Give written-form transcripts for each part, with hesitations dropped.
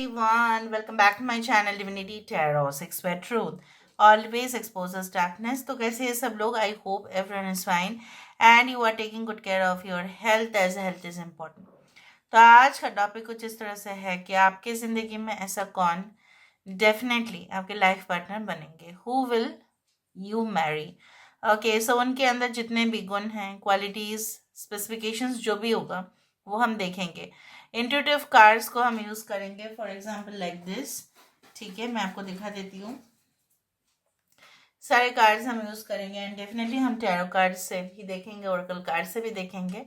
everyone, welcome back to my channel Divinity Tarot 6 Where Truth always exposes darkness. तो कैसे हैं सब लोग? I hope everyone is fine and you are taking good care of your health as health is important. तो आज का topic कुछ इस तरह से है कि आपकी ज़िंदगी में ऐसा कौन डेफिनेटली आपके लाइफ पार्टनर बनेंगे. Who will you marry? Okay, so उनके अंदर जितने भी गुण हैं, क्वालिटीज़, स्पेसिफिकेशंस जो भी होगा वो हम देखेंगे. इंट्यूटिव कार्ड्स को हम यूज़ करेंगे. For example like this. ठीक है, मैं आपको दिखा देती हूँ. सारे कार्ड्स हम यूज़ करेंगे एंड डेफिनेटली हम टैरो कार्ड से भी देखेंगे, ओरेकल कार्ड से भी देखेंगे.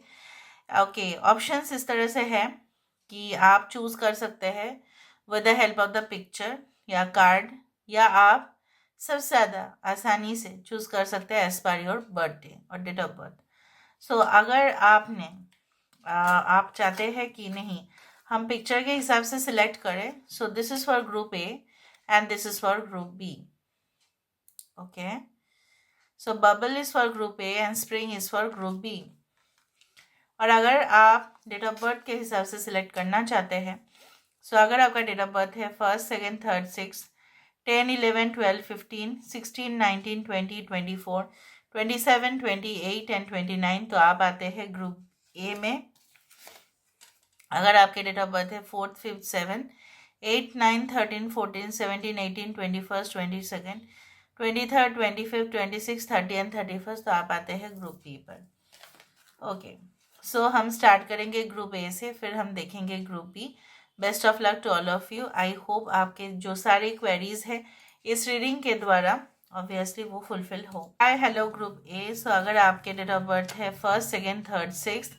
ओके, ऑप्शंस इस तरह से है कि आप चूज़ कर सकते हैं with the help of the picture या कार्ड, या आप सबसे ज़्यादा आसानी से चूज़ कर सकते हैं एज पर योर बर्थडे और डेट ऑफ बर्थ. सो अगर आप चाहते हैं कि नहीं हम पिक्चर के हिसाब से सिलेक्ट करें, so this is for group A and this is for group B. Okay, so bubble is for group A and spring is for group B. और अगर आप डेट ऑफ बर्थ के हिसाब से सिलेक्ट करना चाहते हैं, सो अगर आपका डेट ऑफ बर्थ है 1st, 2nd, 3rd, 6th, 10, 11, 12, 15, 16, 19, 20, 24, 27, 28 and 29, तो आप आते हैं ग्रुप ए में. अगर आपके डेट ऑफ बर्थ है 4th, 5th, 7th, 8, 9, 13, 14, 17, 18, 21st, 22nd, 23rd, 25th, 26th, 30 and 31st, तो आप आते हैं ग्रुप बी पर. ओके, सो हम स्टार्ट करेंगे ग्रुप ए से, फिर हम देखेंगे group B. Best of luck to all of you. I hope आपके जो सारे क्वेरीज हैं इस रीडिंग के द्वारा ऑब्वियसली वो फुलफिल हो. Hi hello group A. सो अगर आपके डेट ऑफ बर्थ है 1st, 2nd, 3rd, 6th,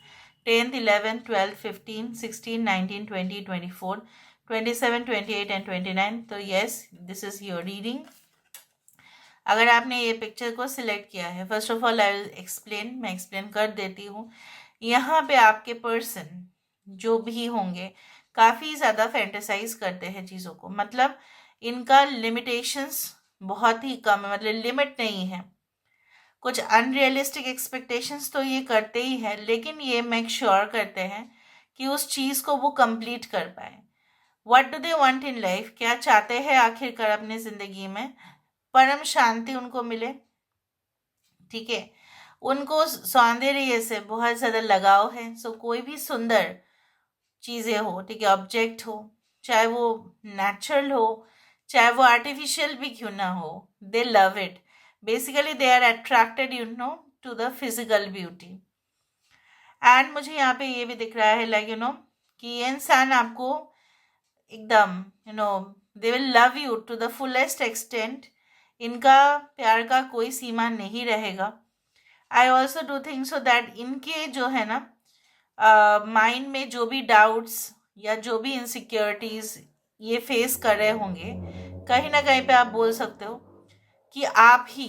10th, 11th, 12th, 15, 16, 19, 20, 24, 27, 28 and 29, तो yes, this is your reading. अगर आपने ये पिक्चर को सिलेक्ट किया है, first of all I will explain, मैं एक्सप्लेन कर देती हूँ. यहाँ पे आपके पर्सन जो भी होंगे काफ़ी ज़्यादा फैंटेसाइज करते हैं चीज़ों को. मतलब इनका लिमिटेशंस बहुत ही कम है, मतलब लिमिट नहीं है. कुछ अनरियलिस्टिक एक्सपेक्टेशंस तो ये करते ही हैं, लेकिन ये मेक श्योर करते हैं कि उस चीज़ को वो कंप्लीट कर पाए. What do they want in life? क्या चाहते हैं आखिरकार अपनी ज़िंदगी में? परम शांति उनको मिले. ठीक है, उनको सौंदर्य से बहुत ज़्यादा लगाव है. सो कोई भी सुंदर चीज़ें हो, ठीक है, ऑब्जेक्ट हो, चाहे वो नेचुरल हो, चाहे वो आर्टिफिशियल भी क्यों ना हो, they love it. Basically they are attracted to the physical beauty. And मुझे यहाँ पे ये भी दिख रहा है लाइक कि ये इंसान आपको एकदम they will love you to the fullest extent. इनका प्यार का कोई सीमा नहीं रहेगा. I also do think so that इनके जो है ना माइंड में जो भी डाउट्स या जो भी इनसिक्योरिटीज़ ये फेस कर रहे होंगे, कहीं ना कहीं पे आप बोल सकते हो कि आप ही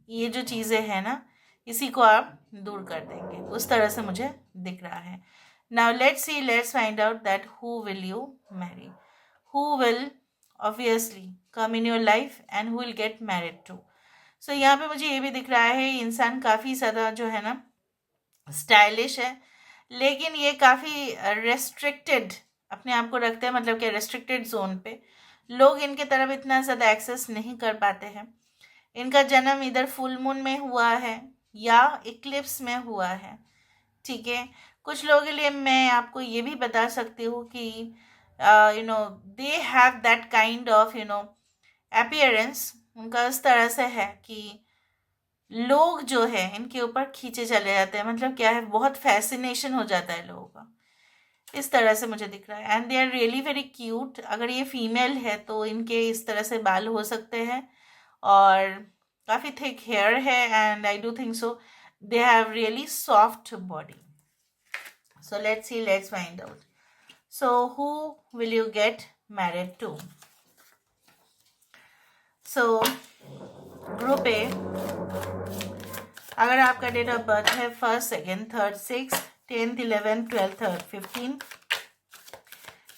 ये जो चीज़ें हैं ना, इसी को आप दूर कर देंगे. उस तरह से मुझे दिख रहा है. Now let's find out that who will you marry, who will obviously come in your life and who will get married to. So यहाँ पे मुझे ये भी दिख रहा है इंसान काफ़ी ज़्यादा जो है ना स्टाइलिश है, लेकिन ये काफ़ी रेस्ट्रिक्टेड अपने आप को रखते हैं. मतलब कि रेस्ट्रिक्टेड जोन पे लोग इनके तरफ इतना ज़्यादा एक्सेस नहीं कर पाते हैं. इनका जन्म इधर फुल मून में हुआ है या इक्लिप्स में हुआ है. ठीक है, कुछ लोगों के लिए मैं आपको ये भी बता सकती हूँ कि they have that kind of appearance. उनका इस तरह से है कि लोग जो है इनके ऊपर खींचे चले जाते हैं. मतलब क्या है, बहुत फैसिनेशन हो जाता है लोगों का. इस तरह से मुझे दिख रहा है. And they are really very cute. अगर ये फीमेल है तो इनके इस तरह से बाल हो सकते हैं और काफ़ी थिक हेयर है. And I do think so they have really soft body. So let's find out. So who will you get married to? So group A, अगर आपका डेट ऑफ बर्थ है 1st, 2nd, 3rd, 6th, 10th, 11th, 12th, 13, 15,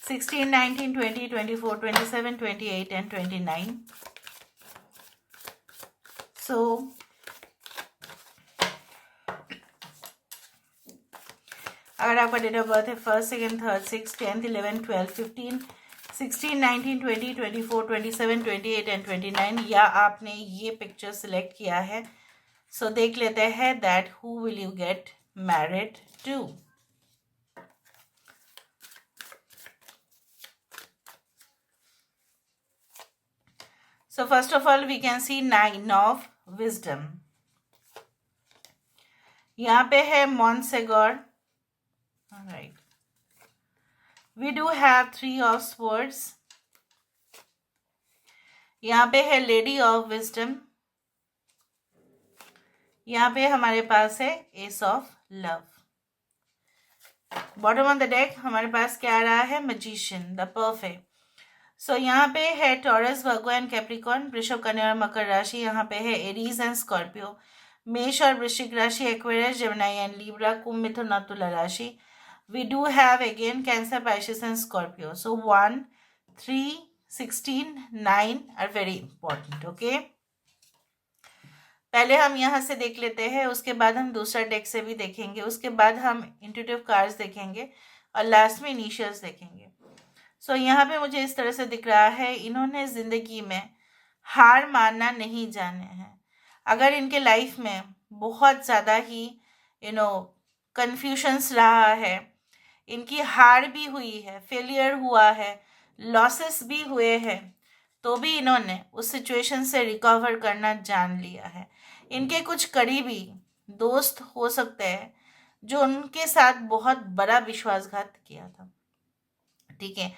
16, 19, 20, 24, 27, 28 and 29. सो अगर आपका date of birth है 1st, 2nd, 3rd, 6th, 10th, 11th, 12th, 15, 16, 19, 20, 24, 27, 28 and 29, या आपने ये picture select किया है. सो देख लेते हैं that who will you get married to. So first of all we can see 9 of wisdom. यहाँ पे है Montsegur. Alright. We do have 3 of swords. यहाँ पे है Lady of wisdom. यहाँ पे हमारे पास है Ace of love. Bottom on the deck हमारे पास क्या आ रहा है? Magician, the perfect. सो यहाँ पे है टॉरस, वर्गो एंड कैप्रिकॉर्न, वृषभ, कन्या और मकर राशि. यहाँ पे है एरीज एंड स्कॉर्पियो, मेष और वृश्चिक राशि, एक्वेरियस, जेमिनी एंड लिब्रा, कुंभ, मिथुन और तुला राशि. We do have again Cancer, Pisces and Scorpio. So 1, 3, 16, 9 are very important. Okay, पहले हम यहाँ से देख लेते हैं, उसके बाद हम दूसरा डेक से भी देखेंगे, उसके बाद हम इंट्यूटिव कार्ड्स देखेंगे और लास्ट में इनिशियल्स देखेंगे. सो यहाँ पे मुझे इस तरह से दिख रहा है, इन्होंने ज़िंदगी में हार मानना नहीं जाने हैं. अगर इनके लाइफ में बहुत ज़्यादा ही कन्फ्यूशंस रहा है, इनकी हार भी हुई है, फेलियर हुआ है, लॉसेस भी हुए हैं, तो भी इन्होंने उस सिचुएशन से रिकवर करना जान लिया है. इनके कुछ करीबी दोस्त हो सकते हैं जो उनके साथ बहुत बड़ा विश्वासघात किया था. ठीक है,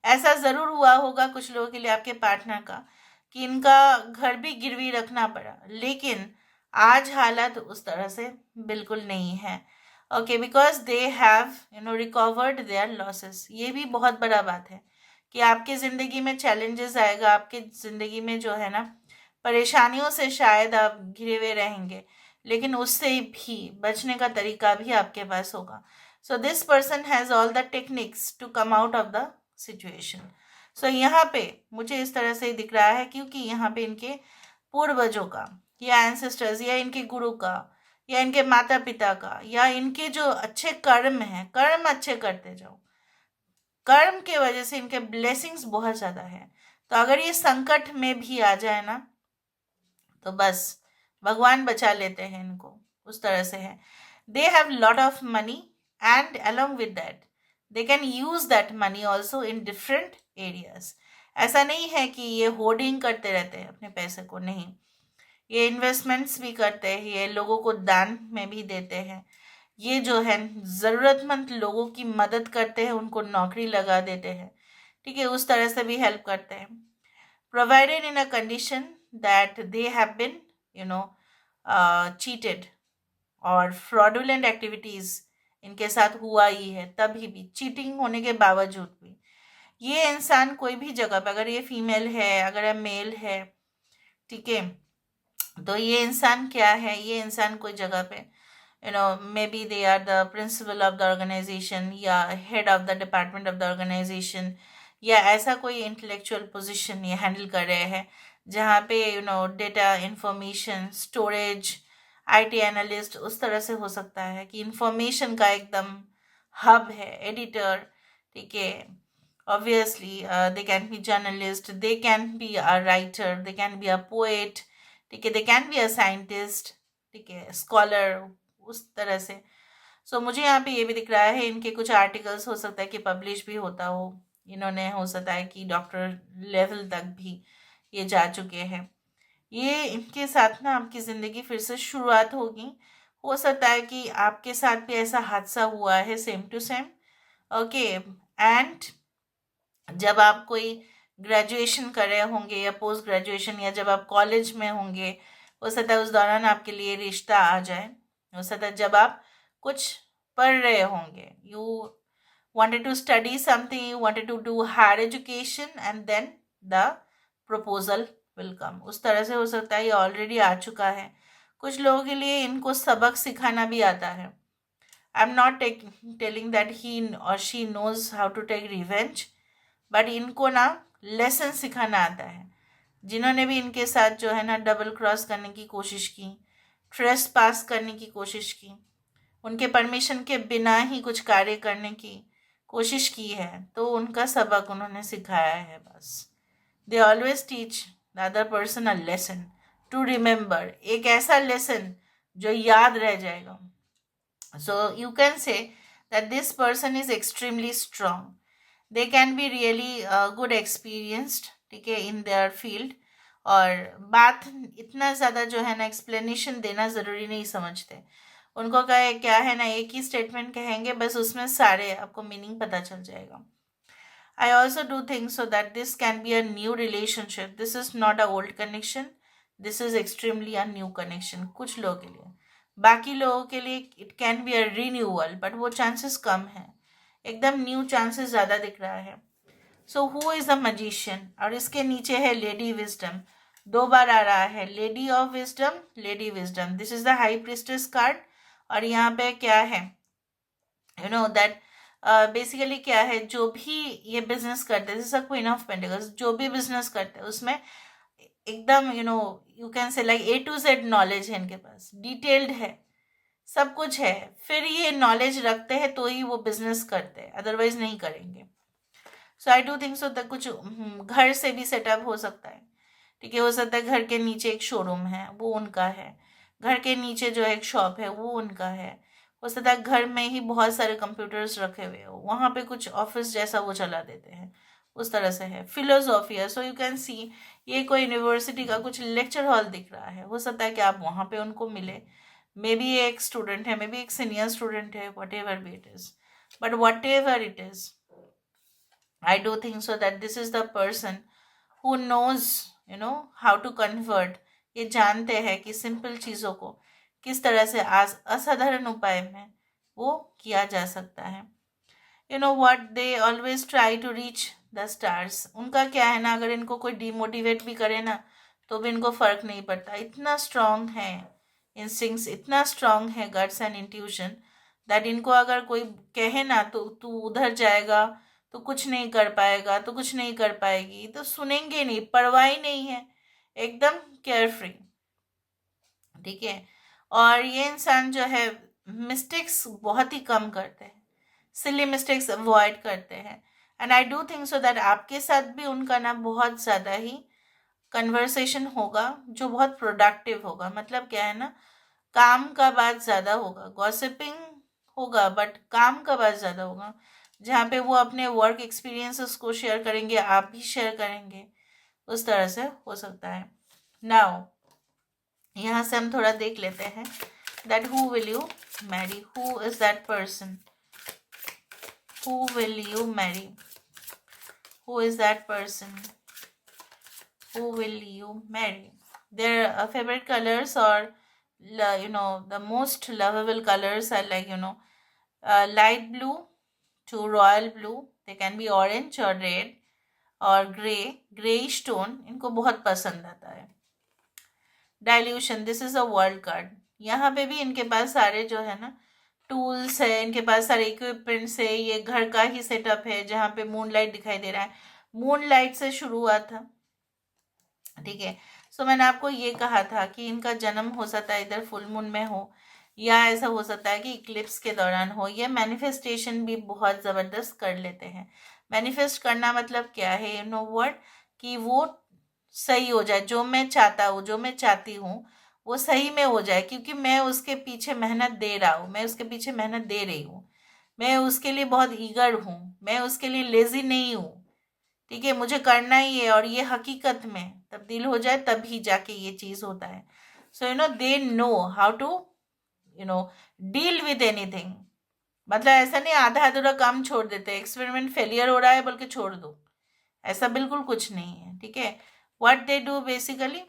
ऐसा ज़रूर हुआ होगा कुछ लोगों के लिए आपके पार्टनर का कि इनका घर भी गिरवी रखना पड़ा, लेकिन आज हालत उस तरह से बिल्कुल नहीं है. Okay, because they have recovered their losses. ये भी बहुत बड़ा बात है कि आपके ज़िंदगी में चैलेंजेस आएगा, आपके ज़िंदगी में जो है ना परेशानियों से शायद आप घिरे हुए रहेंगे, लेकिन उससे भी बचने का तरीका भी आपके पास होगा. So this person has all the techniques to come out of the situation. So यहाँ पे मुझे इस तरह से दिख रहा है क्योंकि यहाँ पे इनके पूर्वजों का या एंसेस्टर्स या इनके गुरु का या इनके माता पिता का या इनके जो अच्छे कर्म हैं, कर्म अच्छे करते जाओ, कर्म के वजह से इनके ब्लेसिंग्स बहुत ज़्यादा है. तो अगर ये संकट में भी आ जाए ना तो बस भगवान बचा लेते हैं इनको, उस तरह से है. They have lot of money and along with that they can use that money also in different areas. ऐसा नहीं है कि ये होर्डिंग करते रहते हैं अपने पैसे को, नहीं, ये इन्वेस्टमेंट्स भी करते हैं, ये लोगों को दान में भी देते हैं, ये जो है ज़रूरतमंद लोगों की मदद करते हैं, उनको नौकरी लगा देते हैं. ठीक है, उस तरह से भी हेल्प करते हैं. Provided in a condition that they have been cheated और फ्रॉडुलेंट एक्टिविटीज़ इनके साथ हुआ ही है, तभी भी चीटिंग होने के बावजूद भी ये इंसान कोई भी जगह पे, अगर ये फीमेल है, अगर ये मेल है, ठीक है, तो ये इंसान क्या है, ये इंसान कोई जगह पे may be they are the principal of the organisation या head of the department of the organisation, या ऐसा कोई इंटेलेक्चुअल पोजीशन ये हैंडल कर रहे हैं जहाँ पे data information storage, IT analyst, उस तरह से हो सकता है कि इंफॉर्मेशन का एकदम हब है, एडिटर. ठीक है, obviously they can be journalist, they can be a writer, they can be a poet. ठीक है, they can be a scientist. ठीक है, स्कॉलर, उस तरह से. सो मुझे यहाँ पे ये भी दिख रहा है इनके कुछ आर्टिकल्स हो सकता है कि पब्लिश भी होता हो, इन्होंने हो सकता है कि डॉक्टर लेवल तक भी ये जा चुके हैं. ये इनके साथ ना आपकी ज़िंदगी फिर से शुरुआत होगी. हो सकता है कि आपके साथ भी ऐसा हादसा हुआ है same to same. Okay, and जब आप कोई ग्रेजुएशन कर रहे होंगे या पोस्ट ग्रेजुएशन, या जब आप कॉलेज में होंगे, हो सकता है उस दौरान आपके लिए रिश्ता आ जाए. हो सकता है जब आप कुछ पढ़ रहे होंगे, you wanted to study something, you wanted to do higher education, and then the proposal will come. उस तरह से हो सकता है ये ऑलरेडी आ चुका है. कुछ लोगों के लिए इनको सबक सिखाना भी आता है. I am not telling that he और she knows how to take revenge, but इनको ना लेसन सिखाना आता है. जिन्होंने भी इनके साथ जो है ना डबल क्रॉस करने की कोशिश की, ट्रेस पास करने की कोशिश की, उनके परमिशन के बिना ही कुछ कार्य करने की कोशिश की है, तो उनका सबक उन्होंने सिखाया है बस। They always teach the other person a lesson to remember, एक ऐसा लेसन जो याद रह जाएगा। So you can say that this person is extremely strong. They can be really good experienced, ठीक है, in their field. और बात इतना ज़्यादा जो है ना एक्सप्लेनेशन देना ज़रूरी नहीं समझते। उनको क्या है ना, एक ही स्टेटमेंट कहेंगे बस, उसमें सारे आपको मीनिंग पता चल जाएगा। I also do think so that this can be a new relationship. This is not a old connection. This is extremely a new connection. कुछ लोगों के लिए, बाकी लोगों के लिए it can be a renewal, but वो चांसेस कम है, एकदम न्यू चांसेस ज़्यादा दिख रहा है। So who is the magician, और इसके नीचे है लेडी विजडम, 2 बार आ रहा है, lady of wisdom, lady wisdom. This is the high priestess card, और यहाँ पे क्या है, यू नो दैट बेसिकली क्या है, जो भी ये बिजनेस करते हैं, जैसे क्वीन ऑफ पेंटिकल्स, जो भी बिजनेस करते हैं उसमें एकदम you can say like A to Z knowledge है इनके पास, डिटेल्ड है, सब कुछ है। फिर ये नॉलेज रखते हैं तो ही वो बिजनेस करते हैं, अदरवाइज नहीं करेंगे। So I do think so that कुछ घर से भी सेटअप हो सकता है, ठीक है। हो सकता है घर के नीचे एक शोरूम है, वो उनका है। घर के नीचे जो एक शॉप है, वो उनका है। हो सकता है घर में ही बहुत सारे कंप्यूटर्स रखे हुए हो, वहाँ पे कुछ ऑफिस जैसा वो चला देते हैं, उस तरह से है। फिलोसॉफी है, सो यू कैन सी ये कोई यूनिवर्सिटी का कुछ लेक्चर हॉल दिख रहा है। हो सकता है कि आप वहाँ पे उनको मिले, मे बी एक स्टूडेंट है, मे बी एक सीनियर स्टूडेंट है, what ever be it is, but what ever it is, I do think so that this is the person who knows, how to convert. ये जानते हैं कि simple चीज़ों को किस तरह से आज असाधारण उपाय में वो किया जा सकता है। what they always try to reach the stars. उनका क्या है ना, अगर इनको कोई डिमोटिवेट भी करे ना तो भी इनको फर्क नहीं पड़ता। इतना स्ट्रांग है इंस्टिंक्ट्स, इतना स्ट्रांग है गट्स एंड इंट्यूशन, दैट इनको अगर कोई कहे ना तो तू उधर जाएगा तो कुछ नहीं कर पाएगा, तो कुछ नहीं कर पाएगी, तो सुनेंगे नहीं, परवाह ही नहीं है, एकदम केयर फ्री, ठीक है। और ये इंसान जो है मिस्टेक्स बहुत ही कम करते हैं, सिली मिस्टेक्स अवॉइड करते हैं। And I do think so that आपके साथ भी उनका ना बहुत ज़्यादा ही कन्वर्सेशन होगा जो बहुत प्रोडक्टिव होगा। मतलब क्या है ना, काम का बात ज़्यादा होगा, गॉसिपिंग होगा बट काम का बात ज़्यादा होगा, जहाँ पे वो अपने वर्क एक्सपीरियंसेस को शेयर करेंगे, आप भी शेयर करेंगे, उस तरह से हो सकता है। नाउ यहाँ से हम थोड़ा देख लेते हैं that who will you marry, who is that person, who will you marry, who is that person, who will you marry. Their favorite colors, or the most lovable colors are like light blue to royal blue. They can be orange or red or grayish tone. इनको बहुत पसंद आता है। Dilution, this is a world card. यहाँ पे भी इनके पास सारे जो है ना टूल्स है, इनके पास सारे इक्विपमेंट्स है। ये घर का ही सेटअप है जहाँ पे मूनलाइट दिखाई दे रहा है, मूनलाइट से शुरू हुआ था, ठीक है। सो मैंने आपको ये कहा था कि इनका जन्म हो सकता है इधर फुल मून में हो, या ऐसा हो सकता है कि इक्लिप्स के दौरान हो। ये मैनिफेस्टेशन भी बहुत ज़बरदस्त कर लेते हैं। मैनिफेस्ट करना मतलब क्या है, व्हाट, कि वो सही हो जाए, जो मैं चाहता हूँ, जो मैं चाहती हूँ वो सही में हो जाए, क्योंकि मैं उसके पीछे मेहनत दे रहा हूँ, मैं उसके पीछे मेहनत दे रही हूँ, मैं उसके लिए बहुत ईगर हूँ, मैं उसके लिए लेजी नहीं हूँ, ठीक है। मुझे करना ही है, और ये हकीकत में तब्दील हो जाए तभी जाके ये चीज़ होता है। So they know how to deal with anything. मतलब ऐसा नहीं आधा अधूरा काम छोड़ देते, एक्सपेरिमेंट फेलियर हो रहा है बोल के छोड़ दो, ऐसा बिल्कुल कुछ नहीं है, ठीक है। What they do basically,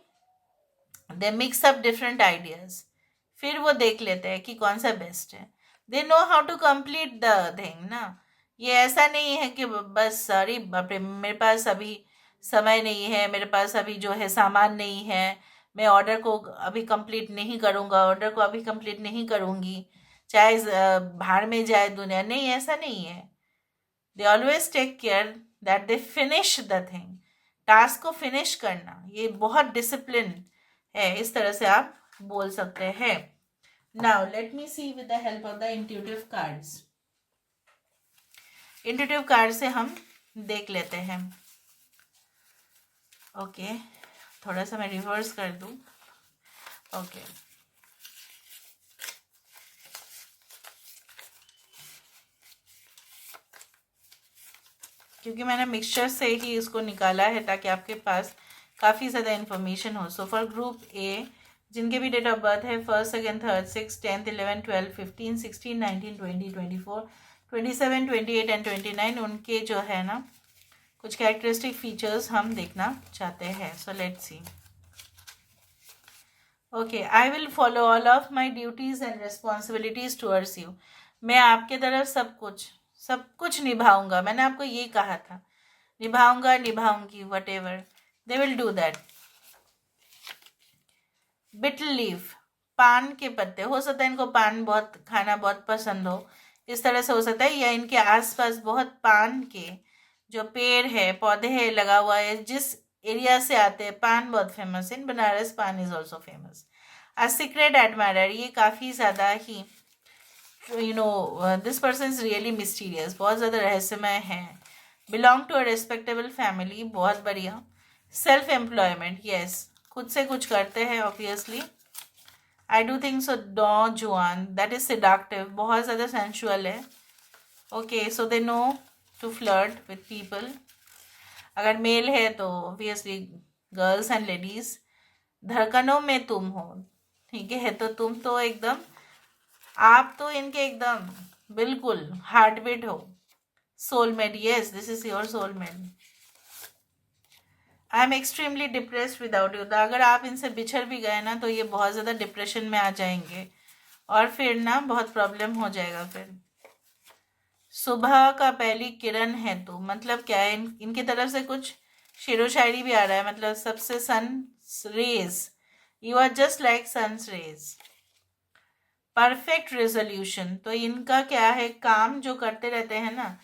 they mix up different ideas, फिर वो देख लेते हैं कि कौन सा बेस्ट है। They know how to complete the thing ना। ये ऐसा नहीं है कि बस सॉरी बाप रे मेरे पास अभी समय नहीं है, मेरे पास अभी जो है सामान नहीं है, मैं ऑर्डर को अभी कंप्लीट नहीं करूँगा, ऑर्डर को अभी कंप्लीट नहीं करूँगी, चाहे भाड़ में जाए दुनिया। नहीं, ऐसा नहीं है। They always take care that they finish the thing. Task को फिनिश करना ये बहुत डिसिप्लिन है, इस तरह से आप बोल सकते हैं। Now let me see with the help of the intuitive cards. Intuitive card से हम देख लेते हैं। ओके, थोड़ा सा मैं रिवर्स कर दूं। ओके, क्योंकि मैंने मिक्सचर से ही इसको निकाला है ताकि आपके पास काफ़ी ज़्यादा इन्फॉर्मेशन हो। सो फॉर ग्रुप ए, जिनके भी डेट ऑफ बर्थ है 1st, 2nd, 3rd, 6th, 10th, 11th, 12th, 15, 16, 19, 20, 24, 27, 28 and 29, उनके जो है ना कुछ कैरेक्टरिस्टिक फीचर्स हम देखना चाहते हैं। सो let's C. Okay, I will follow all of my duties and responsibilities towards you. मैं आपके तरफ सब कुछ निभाऊंगा। मैंने आपको ये कहा था, निभाऊंगा, निभाऊंगी, whatever, they will do that. Betel leaf, पान के पत्ते, हो सकता है इनको पान बहुत खाना बहुत पसंद हो, इस तरह से हो सकता है, या इनके आसपास बहुत पान के जो पेड़ है, पौधे है लगा हुआ है, जिस एरिया से आते हैं। पान बहुत famous in Banaras, paan is also famous. A secret admirer, ये काफ़ी ज़्यादा ही this person is really mysterious, बहुत ज़्यादा रहस्यमय है। Belong to a respectable family, बहुत बढ़िया। सेल्फ एम्प्लॉयमेंट, यस, खुद से कुछ करते हैं obviously. I do think so. Don Juan, that is seductive, बहुत ज़्यादा सेंशुअल है। Okay, so they know to flirt with people. अगर मेल है तो ऑब्वियसली गर्ल्स एंड लेडीज। धड़कनों में तुम हो, ठीक है, तो तुम तो एकदम, आप तो इनके एकदम बिल्कुल हार्ट बीट हो। Soulmate, yes, this is your soulmate. I am extremely depressed without you, तो अगर आप इनसे बिछड़ भी गए ना तो ये बहुत ज़्यादा डिप्रेशन में आ जाएंगे और फिर ना बहुत प्रॉब्लम हो जाएगा फिर। सुबह का पहली किरण है तो मतलब क्या है, इनकी तरफ से कुछ शेरो शायरी भी आ रहा है, मतलब सबसे sun rays, you are just like sun's rays. Perfect resolution, तो इनका क्या है, काम जो करते रहते हैं ना,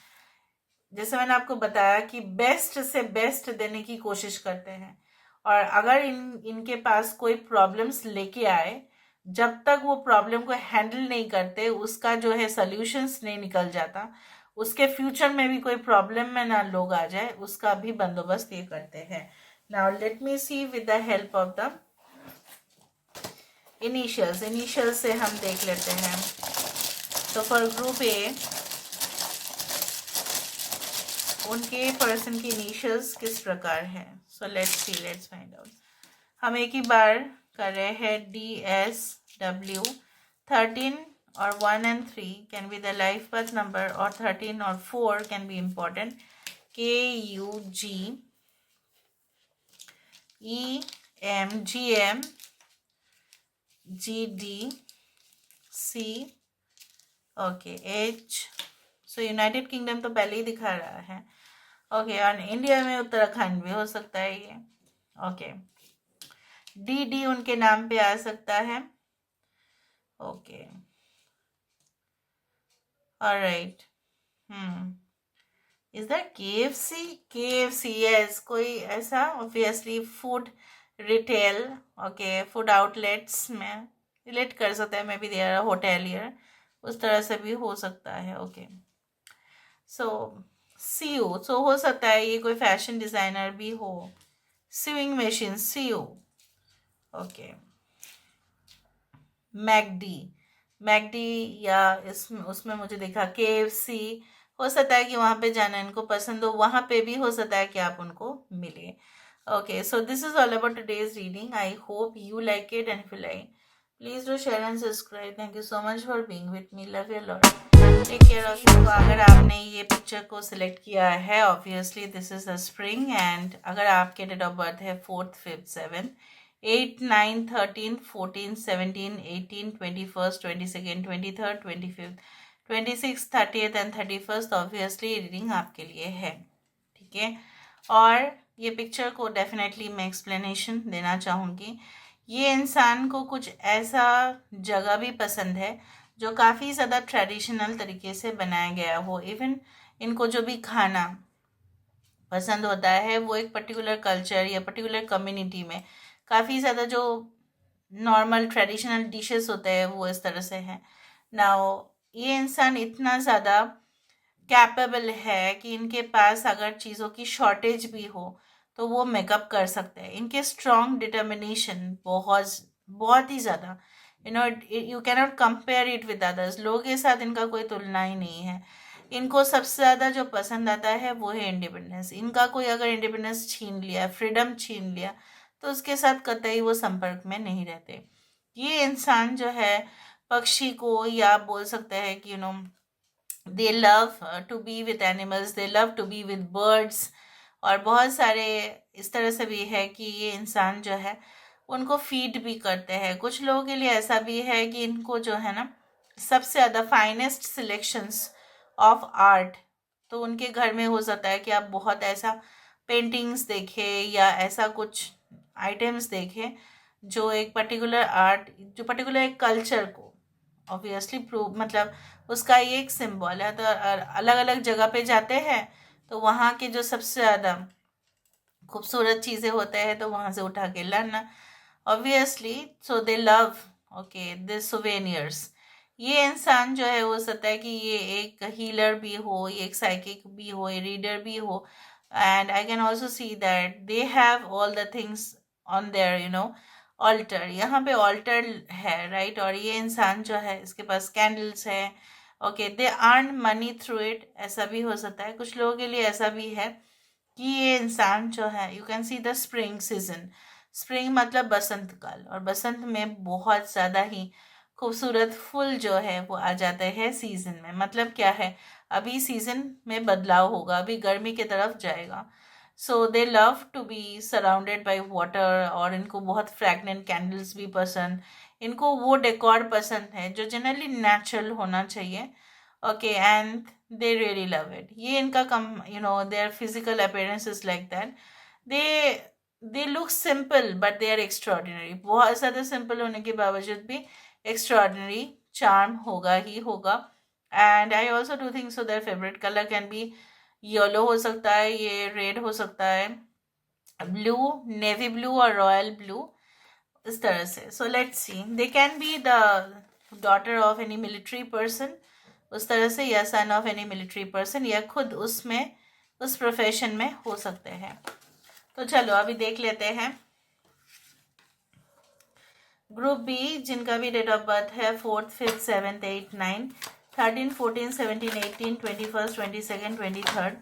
जैसे मैंने आपको बताया कि बेस्ट से बेस्ट देने की कोशिश करते हैं। और अगर इनके पास कोई प्रॉब्लम्स लेके आए, जब तक वो प्रॉब्लम को हैंडल नहीं करते, उसका जो है सॉल्यूशंस नहीं निकल जाता, उसके फ्यूचर में भी कोई प्रॉब्लम में ना लोग आ जाए, उसका भी बंदोबस्त ये करते हैं। Now let me see with the help of the initials से हम देख लेते हैं। तो फॉर ग्रुप ए, उनके पर्सन की इनिशियल्स किस प्रकार है। सो लेट्स फाइंड आउट। हम एक ही बार कर रहे हैं। DSW, 13 और 1 and 3 can be the life path number, और 13 और 4 can be important. KUG EM GDC, okay, H। So United kingdom तो पहले ही दिखा रहा है। ओके, और इंडिया में उत्तराखंड भी हो सकता है ये। ओके, DD उनके नाम पे आ सकता है। Okay, alright. Is that KFC, yes, कोई ऐसा obviously food retail, okay, food outlets में रिलेट कर सकता है, मे बी देयर होटेलियर, उस तरह से भी हो सकता है। ओके, सो CU, सो हो सकता है ये कोई फैशन डिज़ाइनर भी हो। Sewing machine, CU। ओके, मैकडी या इसमें उसमें मुझे देखा KFC, हो सकता है कि वहाँ पे जाना इनको पसंद हो, वहाँ पे भी हो सकता है कि आप उनको मिले। Okay, so this is all about today's reading. I hope you like it, and if you like, please do share and subscribe. Thank you so much for being with me, love you lot, take care of you. अगर आपने ये picture को select किया है, obviously this is the spring, and अगर आपके date of birth है 4th, 5th, 7th, 8, 9, 13, 14, 17, 18, 21st, 22nd, 23rd, 25th, 26th, 30th and 31st, obviously reading आपके लिए है, ठीक है। और ये पिक्चर को डेफिनेटली मैं एक्सप्लेनेशन देना चाहूँगी। ये इंसान को कुछ ऐसा जगह भी पसंद है जो काफ़ी ज़्यादा ट्रेडिशनल तरीके से बनाया गया हो। इवन इनको जो भी खाना पसंद होता है वो एक पर्टिकुलर कल्चर या पर्टिकुलर कम्युनिटी में काफ़ी ज़्यादा जो नॉर्मल ट्रेडिशनल डिशेस होते हैं वो इस तरह से हैं। नाउ ये इंसान इतना ज़्यादा कैपेबल है कि इनके पास अगर चीज़ों की शॉर्टेज भी हो तो वो मेकअप कर सकते हैं। इनके स्ट्रॉन्ग डिटर्मिनेशन बहुत बहुत ही ज़्यादा, you cannot compare it with others. लोगों के साथ इनका कोई तुलना ही नहीं है। इनको सबसे ज़्यादा जो पसंद आता है वो है इंडिपेंडेंस। इनका कोई अगर इंडिपेंडेंस छीन लिया, फ्रीडम छीन लिया, तो उसके साथ कतई वो संपर्क में नहीं रहते। ये इंसान जो है पक्षी को, या आप बोल सकते हैं कि they love to be with animals, they love to be with birds. और बहुत सारे इस तरह से भी है कि ये इंसान जो है उनको फीड भी करते हैं। कुछ लोगों के लिए ऐसा भी है कि इनको जो है ना सबसे ज़्यादा फाइनेस्ट सिलेक्शंस ऑफ आर्ट, तो उनके घर में हो सकता है कि आप बहुत ऐसा पेंटिंग्स देखें या ऐसा कुछ आइटम्स देखें जो एक पर्टिकुलर आर्ट, जो पर्टिकुलर एक कल्चर को ऑब्वियसली प्रूव, मतलब उसका ये एक सिंबल है। तो अलग अलग जगह पे जाते हैं तो वहाँ के जो सबसे ज़्यादा खूबसूरत चीज़ें होते हैं तो वहाँ से उठा के लाना obviously. So they love, okay, this souvenirs. ये इंसान जो है हो सकता है कि ये एक हीलर भी हो, ये एक साइकिक भी हो, ये रीडर भी हो। And I can also see that they have all the things on their altar. यहाँ पे ऑल्टर है, राइट। और ये इंसान जो है इसके पास कैंडल्स है, okay, they earn money through it, ऐसा भी हो सकता है। कुछ लोगों के लिए ऐसा भी है कि ये इंसान जो है, you can see the spring season. Spring मतलब बसंत काल, और बसंत में बहुत ज़्यादा ही खूबसूरत फूल जो है वो आ जाते हैं सीजन में। मतलब क्या है, अभी सीजन में बदलाव होगा, अभी गर्मी की तरफ जाएगा। So they love to be surrounded by water, और इनको बहुत फ्रैगनेंट कैंडल्स भी पसंद। इनको वो डेकोर पसंद है जो जनरली नेचुरल होना चाहिए, okay, and they really love it. ये इनका कम, their physical appearance is like that. they look simple but they are extraordinary. बहुत ज़्यादा simple होने के बावजूद भी extraordinary charm होगा ही होगा। and I also do think so their favorite color can be yellow हो सकता है, ये red हो सकता है, blue, navy blue और royal blue, इस तरह से। so let's see, they can be the daughter of any military person, उस तरह से, या son of any military person, या खुद उसमें उस प्रोफेशन में हो सकते हैं। तो चलो अभी देख लेते हैं ग्रुप बी, जिनका भी डेट ऑफ बर्थ है 4th, 5th, 7th, 8th, 9th, 13, 14, 17, 18, 21st, 22nd, 23rd,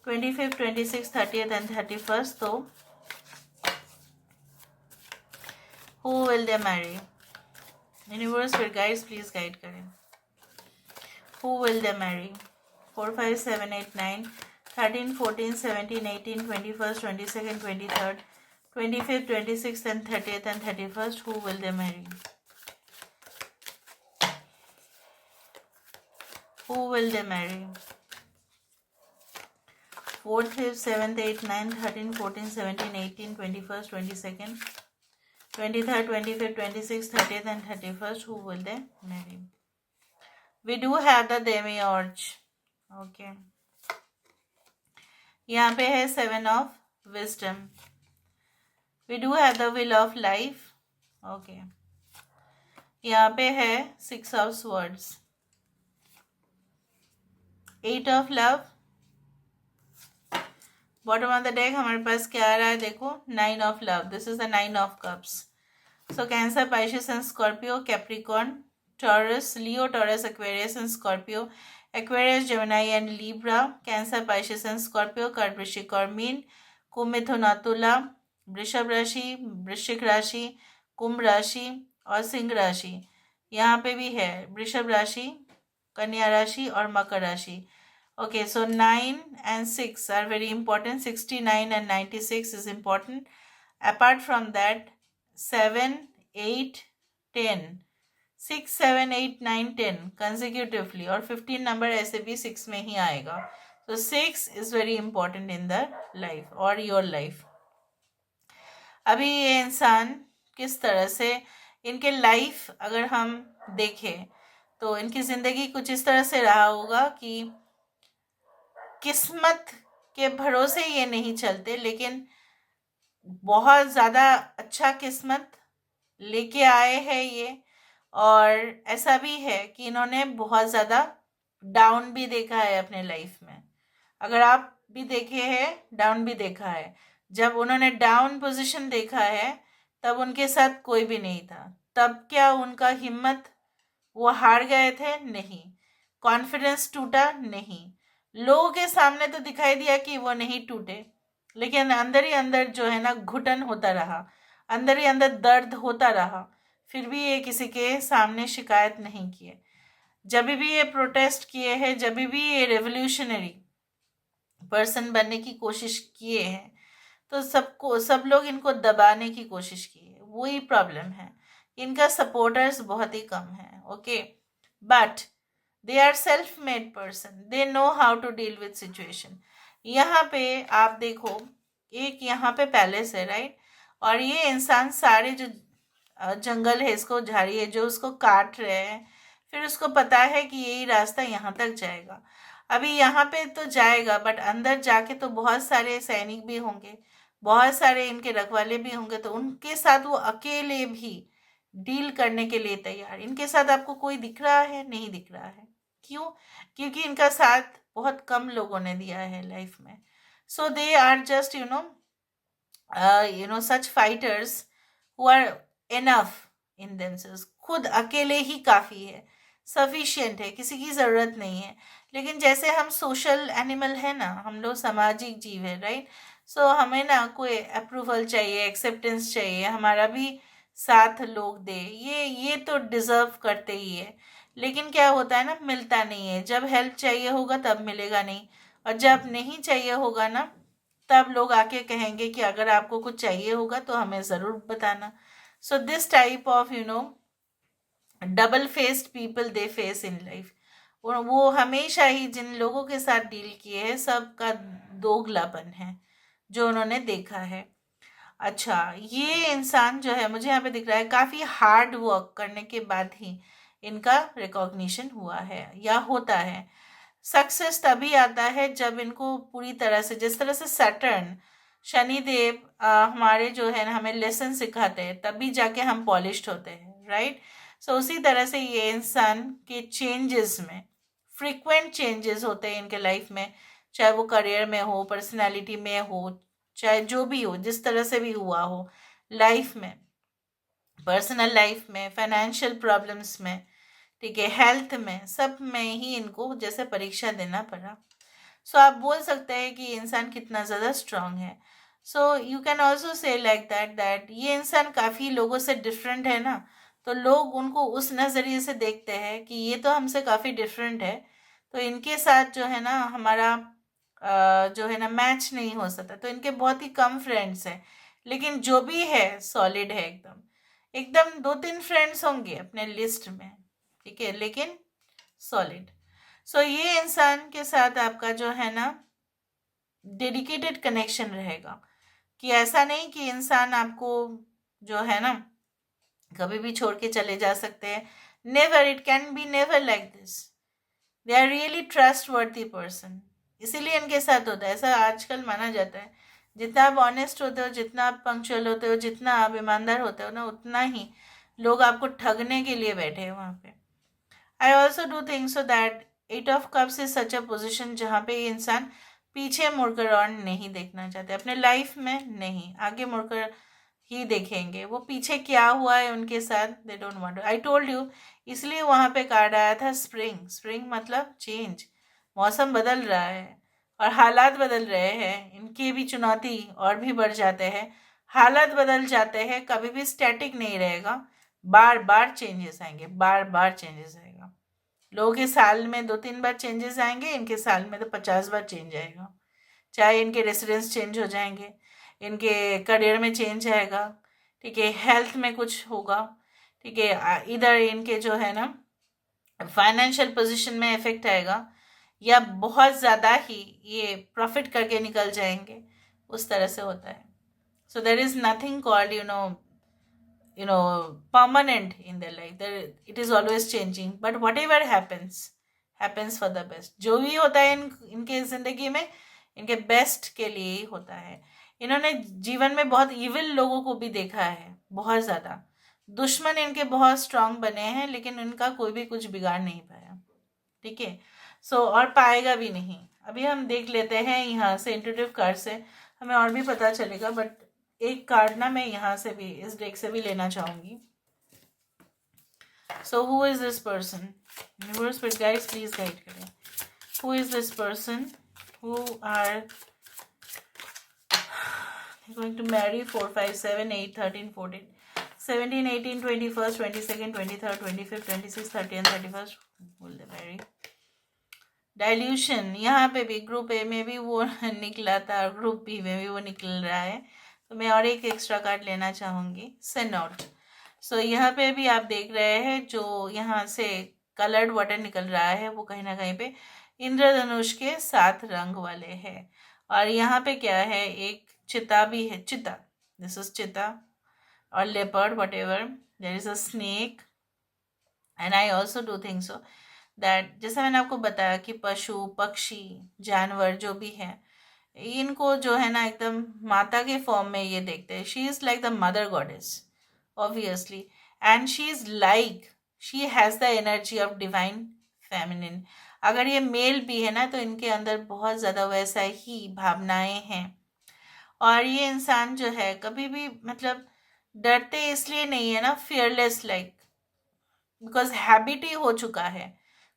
25th, 26th, 30th and 31st। तो who will they marry? Universe फिर गाइड्स प्लीज गाइड करें। Who will they marry? 4, 5, 7, 8, 9, 13, 14, 17, 18, 21st, 22nd, 23rd, 25th, 26th and 30th and 31st. Who will they marry? Who will they marry? 4th, 5th, 7th, 8th, 9th, 13, 14, 17, 18, 21st, 22nd, 23rd, 25th, 26th, 30th and 31st. Who will they marry? We do have the demiurge. Okay. यहाँ पे है 7 of wisdom. We do have the wheel of life. Okay. यहाँ पे है 6 of swords. 8 of love. Bottom of the deck हमारे पास क्या आ रहा है देखो, 9 of love. This is the 9 of cups. So Cancer, Pisces and Scorpio, Capricorn, Taurus, Leo, Taurus, Aquarius and Scorpio, Aquarius, Gemini and Libra, Cancer, Pisces and Scorpio, Kurt, वृश्चिक और mean, कुंभ, मिथुन और तुला, वृषभ राशि, वृश्चिक राशि, कुंभ राशि और सिंह राशि। यहाँ पे भी है वृषभ राशि, कन्या राशि और मकर राशि। Okay, so 9 and 6 are very important. 69 and 96 is important. Apart from that, 7, 8, 10, 6, 7, 8, 9, 10 consecutively, और 15 नंबर ऐसे भी 6 में ही आएगा। So 6 is very important in the life or your life. अभी ये इंसान किस तरह से, इनके लाइफ अगर हम देखें तो इनकी ज़िंदगी कुछ इस तरह से रहा होगा कि किस्मत के भरोसे ये नहीं चलते, लेकिन बहुत ज़्यादा अच्छा किस्मत लेके आए हैं ये। और ऐसा भी है कि इन्होंने बहुत ज़्यादा डाउन भी देखा है अपने लाइफ में। अगर आप भी देखे हैं, डाउन भी देखा है। जब उन्होंने डाउन पोजीशन देखा है तब उनके साथ कोई भी नहीं था। तब क्या उनका हिम्मत, वो हार गए थे? नहीं। कॉन्फिडेंस टूटा? नहीं। लोगों के सामने तो दिखाई दिया कि वो नहीं टूटे, लेकिन अंदर ही अंदर जो है ना घुटन होता रहा, अंदर ही अंदर दर्द होता रहा। फिर भी ये किसी के सामने शिकायत नहीं किए। जब भी ये प्रोटेस्ट किए हैं, जब भी ये रेवोल्यूशनरी पर्सन बनने की कोशिश किए हैं, तो सब लोग इनको दबाने की कोशिश की है। वही प्रॉब्लम है, इनका सपोर्टर्स बहुत ही कम है। Okay, but they are self made person, they know how to deal with situation. यहाँ पे आप देखो, एक यहाँ पे पैलेस है, राइट? और ये इंसान सारे जो जंगल है, इसको झाड़ी है जो उसको काट रहे हैं, फिर उसको पता है कि यही रास्ता यहाँ तक जाएगा। अभी यहाँ पे तो जाएगा, बट अंदर जाके तो बहुत सारे सैनिक भी होंगे, बहुत सारे इनके रखवाले भी होंगे, तो उनके साथ वो अकेले भी डील करने के लिए तैयार। इनके साथ आपको कोई दिख रहा है? नहीं दिख रहा है। क्यों? क्योंकि इनका साथ बहुत कम लोगों ने दिया है लाइफ में। So they are just such fighters who are enough in themselves। खुद अकेले ही काफ़ी है, सफिशिएंट है, किसी की ज़रूरत नहीं है। लेकिन जैसे हम सोशल एनिमल है ना, हम लोग सामाजिक जीव है, राइट? सो हमें ना कोई अप्रूवल चाहिए, एक्सेप्टेंस चाहिए, हमारा भी साथ लोग दे, ये तो डिज़र्व करते ही है। लेकिन क्या होता है ना, मिलता नहीं है। जब हेल्प चाहिए होगा तब मिलेगा नहीं, और जब नहीं चाहिए होगा ना, तब लोग आके कहेंगे कि अगर आपको कुछ चाहिए होगा तो हमें ज़रूर बताना। So this type of double faced people they face in life. और वो हमेशा ही जिन लोगों के साथ डील किए हैं, सबका दोगलापन है जो उन्होंने देखा है। अच्छा, ये इंसान जो है, मुझे यहाँ पे दिख रहा है, काफ़ी हार्ड वर्क करने के बाद ही इनका रिकॉग्निशन हुआ है या होता है। सक्सेस तभी आता है जब इनको पूरी तरह से, जिस तरह से सैटर्न, शनिदेव हमारे जो है ना हमें लेसन सिखाते हैं, तभी जाके हम पॉलिश्ड होते हैं, राइट? सो उसी तरह से ये इंसान के चेंजेस में, फ्रीक्वेंट चेंजेस होते हैं इनके लाइफ में, चाहे वो करियर में हो, पर्सनालिटी में हो, चाहे जो भी हो, जिस तरह से भी हुआ हो लाइफ में, पर्सनल लाइफ में, फाइनेंशियल प्रॉब्लम्स में, ठीक है, हेल्थ में, सब में ही इनको जैसे परीक्षा देना पड़ा। सो आप बोल सकते हैं कि इंसान कितना ज़्यादा स्ट्रांग है। So you can also say like that ये इंसान काफ़ी लोगों से डिफरेंट है ना, तो लोग उनको उस नज़रिए से देखते हैं कि ये तो हमसे काफ़ी डिफरेंट है, तो इनके साथ जो है ना हमारा जो है ना मैच नहीं हो सकता। तो इनके बहुत ही कम फ्रेंड्स हैं, लेकिन जो भी है सॉलिड है एकदम। एकदम 2-3 फ्रेंड्स होंगे अपने लिस्ट में, ठीक है, लेकिन सॉलिड। सो ये इंसान के साथ आपका जो है ना डेडिकेटेड कनेक्शन रहेगा, कि ऐसा नहीं कि इंसान आपको जो है ना कभी भी छोड़ के चले जा सकते हैं। Never, it can be never like this. They are really trustworthy person, इसीलिए इनके साथ होता है। ऐसा आजकल माना जाता है, जितना आप ऑनेस्ट होते हो, जितना आप पंक्चुअल होते हो, जितना आप ईमानदार होते हो ना, उतना ही लोग आपको ठगने के लिए बैठे हैं वहाँ पे। आई also do think so that 8 of Cups is such a position जहाँ पे ये इंसान पीछे मुड़कर और नहीं देखना चाहते अपने लाइफ में, नहीं आगे मुड़कर ही देखेंगे। वो पीछे क्या हुआ है उनके साथ, they don't want. I told you, इसलिए वहाँ पे कार्ड आया था स्प्रिंग। स्प्रिंग मतलब चेंज, मौसम बदल रहा है और हालात बदल रहे हैं, इनकी भी चुनौती और भी बढ़ जाते हैं। हालात बदल जाते हैं, कभी भी स्टैटिक नहीं रहेगा, बार बार चेंजेस आएंगे, बार बार चेंजेस आएगा। लोगों के साल में 2-3 बार चेंजेस आएंगे, इनके साल में तो 50 बार चेंज आएगा। चाहे इनके रेसिडेंस चेंज हो जाएंगे, इनके करियर में चेंज आएगा, ठीक है, हेल्थ में कुछ होगा, ठीक है, इधर इनके जो है ना फाइनेंशियल पोजीशन में इफेक्ट आएगा, या बहुत ज़्यादा ही ये प्रॉफिट करके निकल जाएंगे, उस तरह से होता है। So there is nothing called permanent in their life. It is always changing, but whatever happens for the best। जो भी होता है इनके ज़िंदगी में, इनके बेस्ट के लिए ही होता है। इन्होंने जीवन में बहुत इविल लोगों को भी देखा है, बहुत ज़्यादा दुश्मन इनके बहुत स्ट्रांग बने हैं, लेकिन इनका कोई भी कुछ बिगाड़ नहीं पाया, ठीक है। सो और पाएगा भी नहीं। अभी हम देख लेते हैं यहाँ से इंट्यूटिव कार्ड से हमें और भी पता चलेगा, बट एक कार्ड ना मैं यहाँ से भी इस डेक से भी लेना चाहूँगी। So who is this person? Universe spirit guides please guide करें। Who is this person who are going to marry? 4 5 7 8 13 14 17 18 21st 22nd 23rd 25th 26th 30th and 31st will they marry? Dilution यहाँ पे भी group A में भी वो निकला था और ग्रुप बी में भी वो निकल रहा है, तो मैं और एक एक्स्ट्रा कार्ड लेना चाहूँगी। Send out. सो यहाँ पे भी आप देख रहे हैं जो यहाँ से कलर्ड वाटर निकल रहा है वो कहीं ना कहीं पे इंद्रधनुष के 7 रंग वाले हैं। और यहाँ पे क्या है, एक चिता भी है, चिता, दिस इज चिता और leopard whatever, there is a snake and I also do think so that जैसे मैंने आपको बताया कि पशु पक्षी जानवर जो भी हैं इनको जो है ना एकदम माता के फॉर्म में ये देखते हैं। She is like the mother goddess obviously, and she is like she has the energy of divine feminine. अगर ये मेल भी है ना तो इनके अंदर बहुत ज़्यादा वैसा ही भावनाएं हैं। और ये इंसान जो है कभी भी मतलब डरते इसलिए नहीं है ना, फियरलेस लाइक, बिकॉज हैबिट ही हो चुका है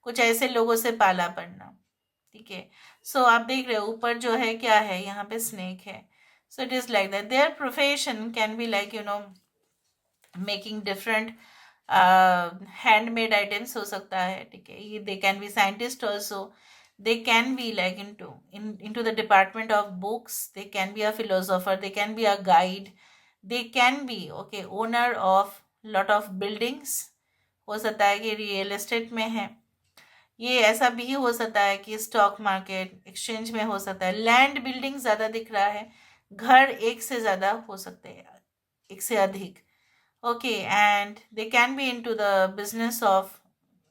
कुछ ऐसे लोगों से पाला पड़ना। ठीक है, सो आप देख रहे हो ऊपर जो है क्या है, यहाँ पे स्नेक है। So it is like that their profession can be like making different handmade items हो सकता है। ठीक है, ये they can be scientist also, they can be like into the department of books, they can be a philosopher, they can be a guide, they can be okay owner of lot of buildings। हो सकता है कि real estate में है, ये ऐसा भी हो सकता है कि स्टॉक मार्केट एक्सचेंज में हो सकता है। लैंड बिल्डिंग ज़्यादा दिख रहा है, घर एक से ज़्यादा हो सकते हैं, एक से अधिक। Okay, and they can be into the business of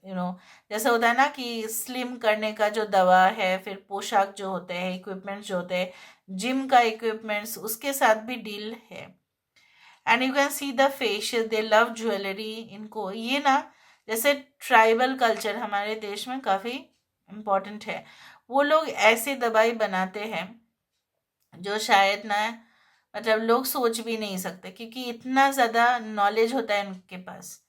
जैसे होता है ना कि स्लिम करने का जो दवा है, फिर पोशाक जो होते हैं, इक्विपमेंट्स जो होते हैं, जिम का इक्विपमेंट्स, उसके साथ भी डील है। And you can see the facial, they love jewellery. इनको ये ना जैसे ट्राइबल कल्चर हमारे देश में काफ़ी इम्पोर्टेंट है, वो लोग ऐसे दवाई बनाते हैं जो शायद ना मतलब लोग सोच भी नहीं सकते, क्योंकि इतना ज़्यादा नॉलेज होता है उनके पास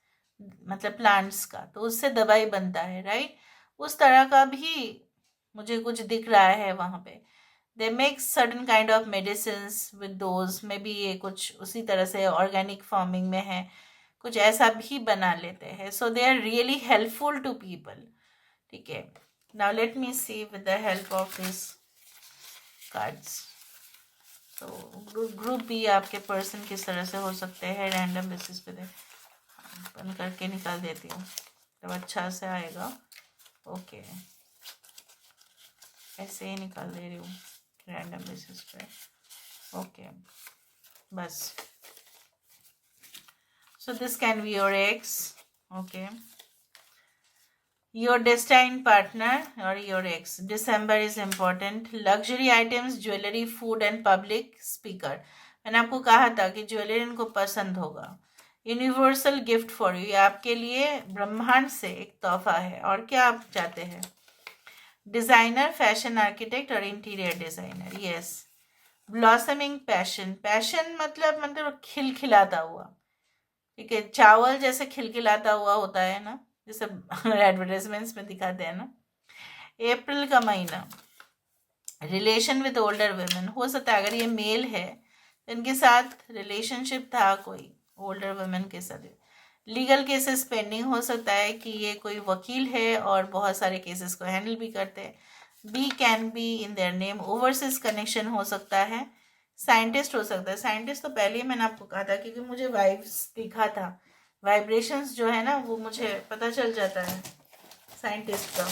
मतलब प्लांट्स का, तो उससे दवाई बनता है, राइट। उस तरह का भी मुझे कुछ दिख रहा है वहाँ पे। They make certain kind of medicines with those, में भी ये कुछ उसी तरह से ऑर्गेनिक फार्मिंग में है, कुछ ऐसा भी बना लेते हैं। So they are really helpful to people. ठीक है, now let me see with the help of this cards. तो ग्रुप भी आपके पर्सन किस तरह से हो सकते हैं रैंडम बेसिस पे बंद करके निकाल देती हूँ तो अच्छा से आएगा। ओके, ऐसे ही निकाल दे रही हूँ रैंडम बेसिस पे। ओके, बस। So this can be your ex, okay, your destined partner और your ex. December is important. Luxury items, jewellery, food and public speaker. मैंने आपको कहा था कि ज्वेलरी इनको पसंद होगा। यूनिवर्सल गिफ्ट फॉर यू, आपके लिए ब्रह्मांड से एक तोहफा है। और क्या आप चाहते हैं? डिज़ाइनर, फैशन आर्किटेक्ट और interior designer. Yes, blossoming passion. Passion मतलब खिलखिलाता हुआ। ठीक है, चावल जैसे खिलखिलाता हुआ होता है ना, जैसे एडवर्टाइजमेंट्स में दिखाते हैं ना। अप्रैल का महीना, रिलेशन विद ओल्डर वुमेन। हो सकता है अगर ये मेल है तो इनके साथ रिलेशनशिप था कोई ओल्डर वुमेन के साथ। लीगल केसेस पेंडिंग, हो सकता है कि ये कोई वकील है और बहुत सारे केसेस को हैंडल भी करते हैं। B can be in their name. Overseas connection हो सकता है। साइंटिस्ट हो सकता है। साइंटिस्ट तो पहले ही मैंने आपको कहा था, क्योंकि मुझे वाइब्स दिखा था, वाइब्रेशंस जो है ना वो मुझे पता चल जाता है साइंटिस्ट का।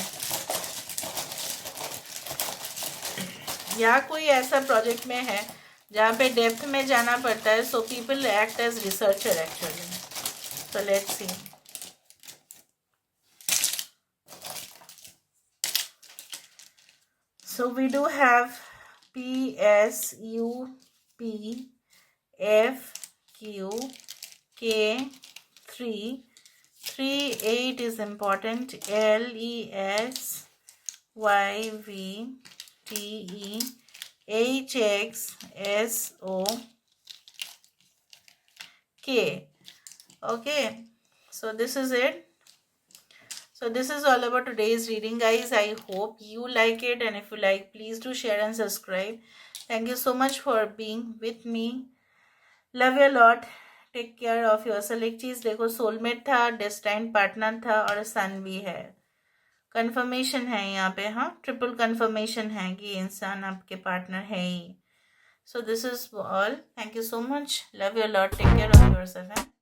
या कोई ऐसा प्रोजेक्ट में है जहाँ पे डेप्थ में जाना पड़ता है, so people act as researcher actually. So let's see. So we do have P, S, U, P, F, Q, K, 3, 8 is important, L, E, S, YVTEHXSOK. Okay, so this is it. So this is all about today's reading, guys. I hope you like it, and if you like, please do share and subscribe. Thank you so much for being with me. Love you a lot. Take care of yourself. एक चीज़ देखो, soulmate था, destined partner था और सन भी है. Confirmation है यहाँ पे. हाँ, ट्रिपल कंफर्मेशन है कि इंसान आपके पार्टनर है ही. So this is all. Thank you so much. Love you lot. Take care of yourself.